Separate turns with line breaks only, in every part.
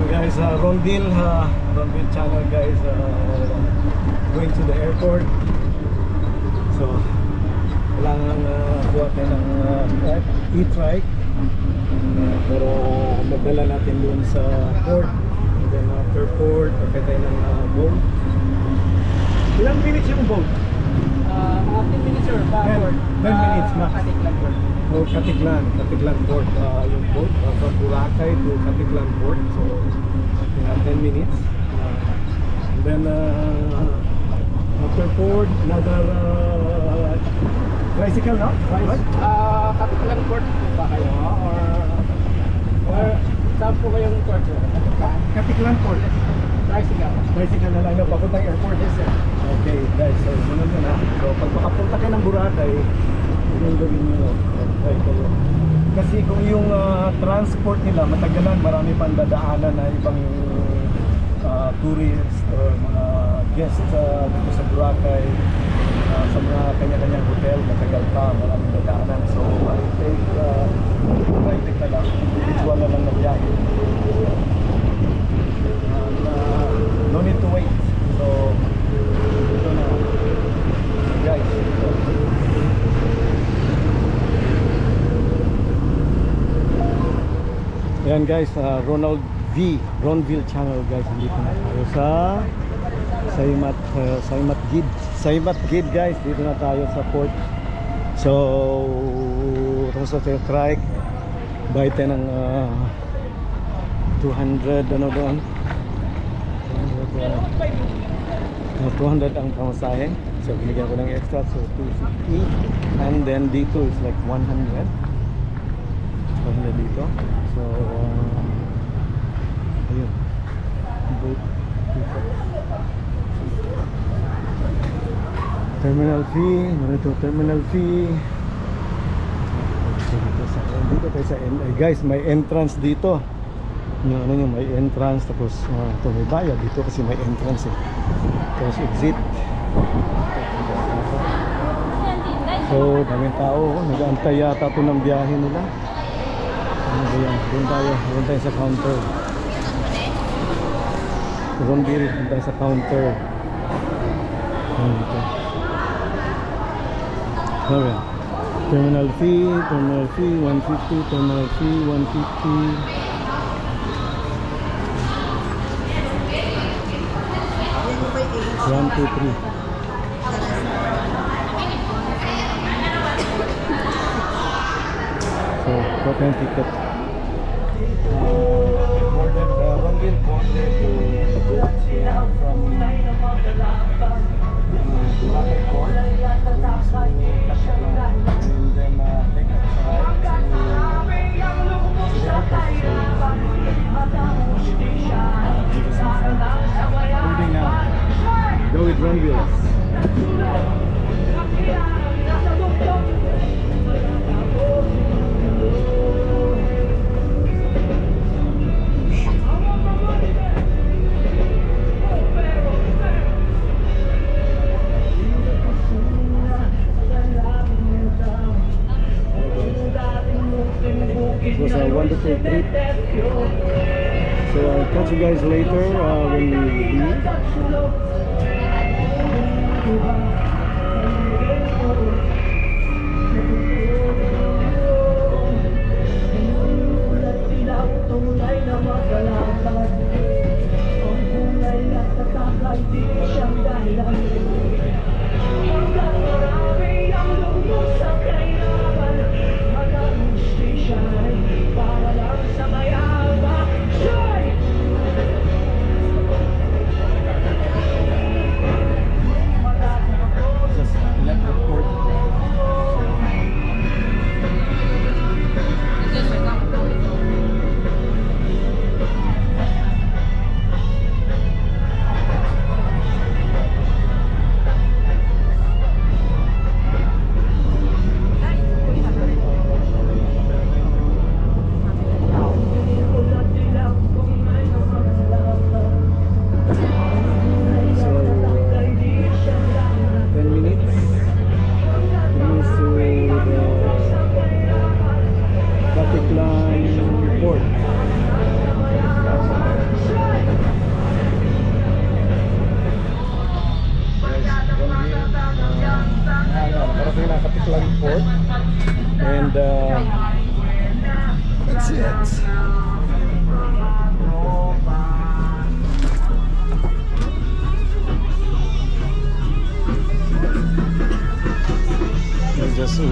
Guys, Ronville channel guys, going to the airport. So kailangan kuha tayo ng e-trike, pero magdala natin doon sa port, and then after port pagkay tayo ng boat. Ilang minutes yung boat?
10 minutes sir, backward.
10 minutes max.
Katiklan port.
Oh, Katiklan port, yung boat from Boracay to Katiklan port. So 10 minutes, and then after port another tricycle, no? Right?
Katiklan port po ba kayo? Or saan po kayong port sir?
Katiklan port. Tricycle na lang yung papuntang airport.
Yes sir.
Okay guys, so sunod na. So pag makapunta kayo ng Boracay, yung gawin nyo, try kayo. Kasi kung yung transport nila matagalan, marami pang dadaanan na ibang tourist or mga guests dito sa Boracay, sa mga kanya-kanyang hotel, matagal pa, maraming dadaanan. So I take na lang, individual na lang na biyahe. No need to wait. So ito na guys. Ayan guys, Ronville channel guys. Dito na tayo sa Saimat Gid guys. Dito na tayo sa port. So tapos na tayo trike. Bayad tayo ng 200 ano doon, 200 ang pamasahe. So binigyan ko ng extra, so 250. And then dito is like 100 dito. So ayun, boat terminal fee, marito terminal fee. So dito tayo sa guys, may entrance dito. Yung ano yung may entrance, tapos ito may bayad dito kasi may entrance tapos exit. So daming tao, nag-aantay yata ito ng biyahe nila. Ano ba yan? Doon tayo sa counter. Doon tayo sa counter. Dito. Okay. Terminal fee 150, terminal fee 150. 1, 2, 3. So, got my ticket. Boarded, Ronville boarded to from Boracay Port to Katiklan, and then take a flight to the airport. Boarding now. Go with Ronville. It was a wonderful trip. So I'll catch you guys later when we leave.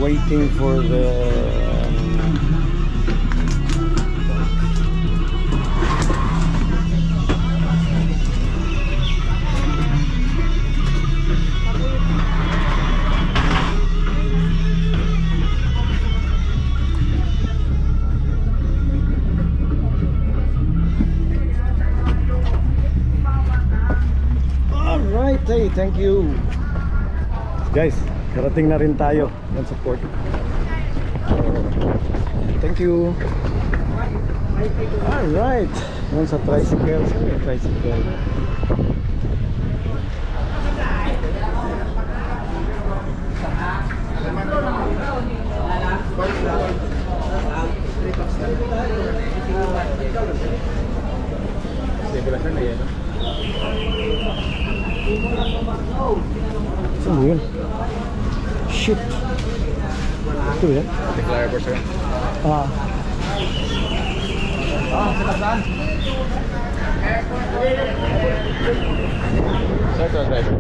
waiting for the Alright, hey, thank you guys, karating na rin tayo ng support. Thank you. Alright, yun sa tricycle. Tricycle. Saan mo yun? Shit. Ito yan?
Declare sir.
Ah.
Saan? Sir, to driver.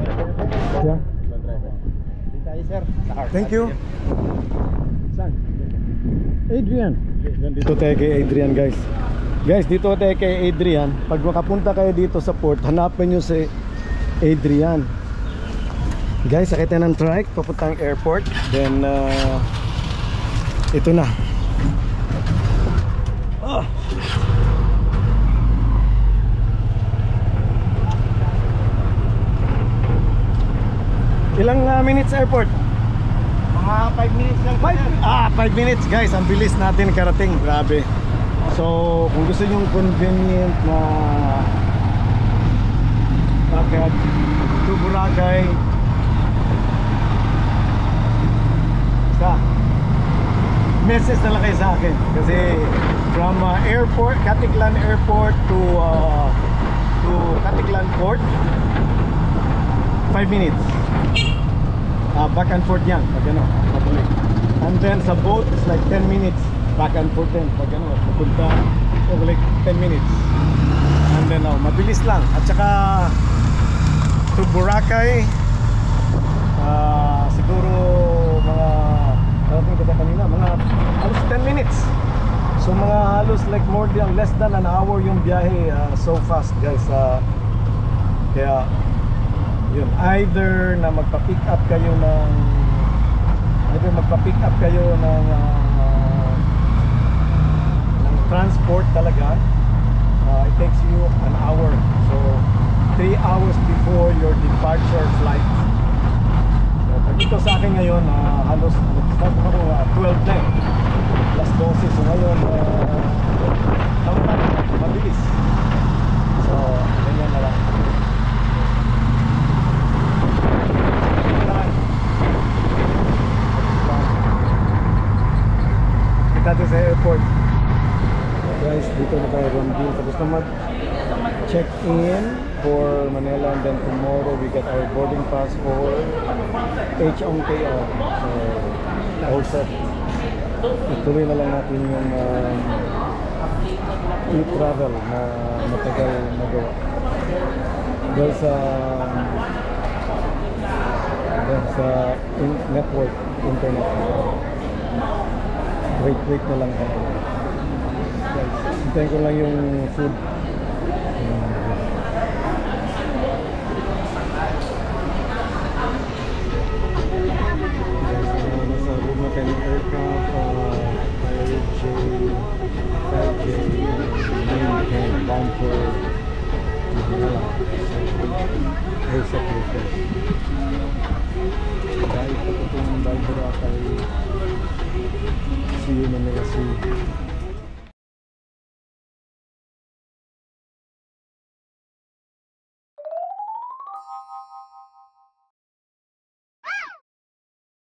Yeah.
Tayo sir.
Thank you. Saan? Adrian. Dito tayo kay Adrian guys. Guys, dito tayo kay Adrian. Pag makapunta kayo dito sa port, hanapin nyo si Adrian. Guys, sakit na ng trike papuntang airport. Then ito na. Ilang minutes airport?
Mga 5 minutes lang.
5 minutes guys, ang bilis natin karating, grabe. So kung gusto nyo convenient na lakad to Boracay, message na lang kayo sa akin kasi from airport, Caticlan Airport to Caticlan Port 5 minutes. Back and forth yan pag ano, pabalik. And then sa boat it's like 10 minutes back and forth din pag ano, papunta pabalik 10 minutes. And then mabilis lang. At saka to Boracay siguro mga karating kita kanina, mga halos 10 minutes. So mga halos like more than less than an hour yung biyahe, so fast guys. Kaya yun, either na magpa-pick up kayo ng transport talaga, it takes you an hour. So 3 hours before your departure flight. Dito sa akin ngayon, halos nag-start ako 12 na plus 12. So ngayon, mabilis. So, ganyan na lang. Kita natin sa airport. Guys, dito na tayo Ronville. Tapos na mag-check-in for Manila, and then tomorrow we get our boarding pass for HMKR. So all set. Ituloy na lang natin yung e-travel na matagal nagawa dahil sa network, internet. Wait na lang tayo. Hintayin ko lang yung food. Aircraft 5J910 bound for Manila. Air security. Dahil ito itong Boracay, see you Manila, see you.